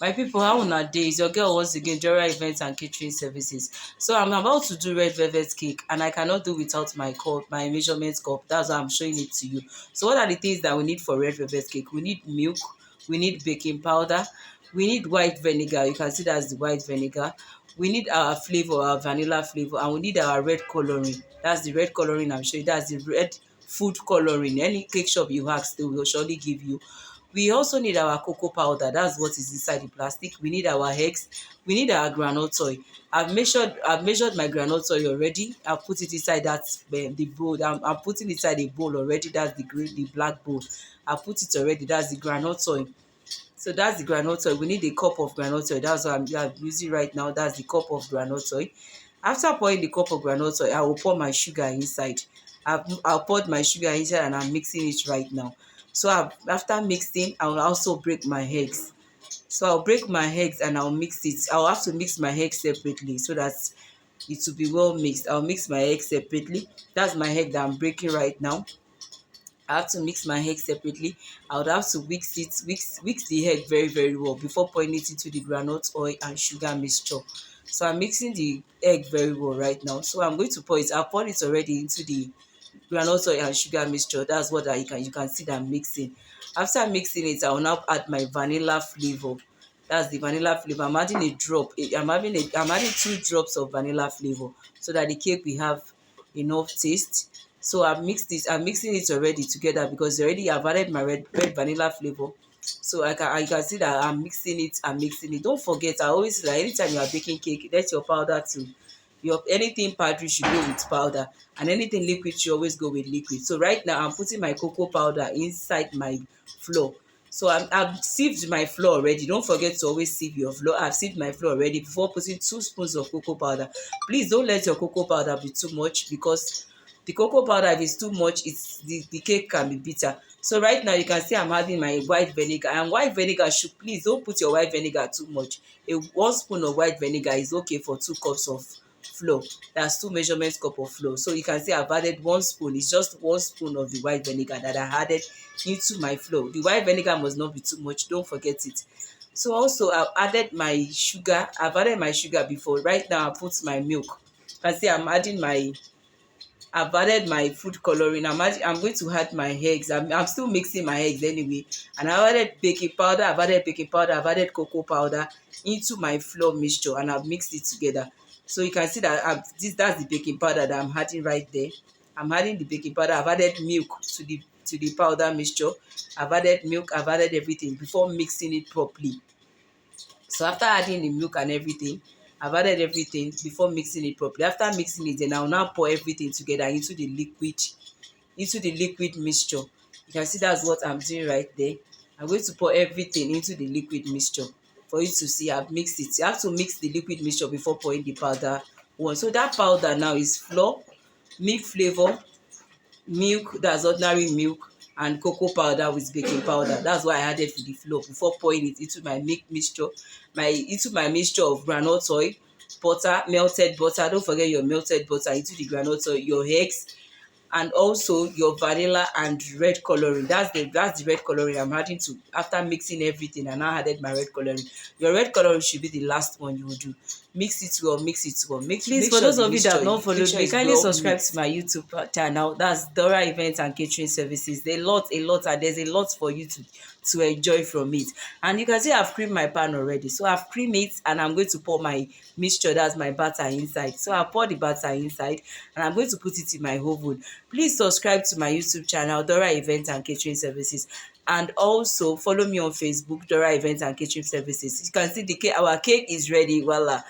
My people, how una dey? Is your girl once again, Jora Events and Catering Services. So I'm about to do red velvet cake, and I cannot do without my cup, my measurement cup. That's why I'm showing it to you. So what are the things that we need for red velvet cake? We need milk, we need baking powder, we need white vinegar. You can see that's the white vinegar. We need our flavor, our vanilla flavor, and we need our red coloring. That's the red coloring I'm showing. That's the red food coloring. Any cake shop you ask, they will surely give you. We also need our cocoa powder. That's what is inside the plastic. We need our eggs. We need our groundnut oil. I've measured my groundnut oil already. I've put it inside that the bowl. I'm putting it inside the bowl already. That's the black bowl. I put it already. That's the groundnut oil. So that's the groundnut oil. We need a cup of groundnut oil. That's what I'm using right now. That's the cup of groundnut oil. After pouring the cup of groundnut oil, I will pour my sugar inside. I've poured my sugar inside and I'm mixing it right now. So after mixing, I will also break my eggs. So I'll break my eggs and I'll mix it. I'll have to mix my eggs separately so that it will be well mixed. I'll mix my eggs separately. That's my egg that I'm breaking right now. I have to mix my egg separately. I would have to whisk the egg very, very well before pouring it into the groundnut oil and sugar mixture. So I'm mixing the egg very well right now. So I'm going to pour it. I've poured it already into the groundnut oil and sugar mixture. That's what you can see that I'm mixing. After mixing it, I will now add my vanilla flavor. That's the vanilla flavor. I'm adding a drop. I'm adding 2 drops of vanilla flavor so that the cake will have enough taste. So I've mixed this. I'm mixing it already together because already I've added my red vanilla flavor. So I can see that I'm mixing it. I'm mixing it. Don't forget, I always say that anytime you are baking cake, let your powder to anything powdery should go with powder, and anything liquid should always go with liquid. So right now I'm putting my cocoa powder inside my flour. So I've sieved my flour already. Don't forget to always sieve your flour. I've sieved my flour already before putting 2 spoons of cocoa powder. Please don't let your cocoa powder be too much, because the cocoa powder, if it's too much, the cake can be bitter. So right now you can see I'm adding my white vinegar, and white vinegar should, please don't put your white vinegar too much. 1 spoon of white vinegar is okay for 2 cups of flour. That's 2 measurement cup of flour. So you can see I've added 1 spoon. It's just 1 spoon of the white vinegar that I added into my flour. The white vinegar must not be too much, don't forget it. So also I've added my sugar. I've added my sugar before. Right now I put my milk. You can see I've added my food coloring. I'm going to add my eggs. I'm still mixing my eggs anyway. And I've added baking powder. I've added cocoa powder into my flour mixture, and I've mixed it together. So you can see that that's the baking powder that I'm adding right there. I'm adding the baking powder. I've added milk to the powder mixture. I've added milk. I've added everything before mixing it properly. So after adding the milk and everything, I've added everything before mixing it properly. After mixing it, then I'll now pour everything together into the liquid mixture. You can see that's what I'm doing right there. I'm going to pour everything into the liquid mixture for you to see I've mixed it. You have to mix the liquid mixture before pouring the powder one. So that powder now is flour, milk flavor, milk, that's ordinary milk, and cocoa powder with baking powder. That's why I added to the flour before pouring it into my mixture of groundnut oil, butter, melted butter. Don't forget your melted butter into the groundnut oil, your eggs, and also your vanilla and red coloring. That's the red coloring I'm adding to after mixing everything. And I added my red coloring. Your red coloring should be the last one you will do. Mix it well, mix it well. Please, for those of you that have not followed me, kindly subscribe to my YouTube channel. That's Dora Events and Catering Services. There's a lot, and there's a lot for you to enjoy from it. And you can see I've creamed my pan already. So I've creamed it, and I'm going to pour my mixture, that's my batter, inside. So I'll pour the batter inside, and I'm going to put it in my oven. Please subscribe to my YouTube channel, Dora Events and Catering Services. And also follow me on Facebook, Dora Events and Catering Services. You can see our cake is ready. Voila.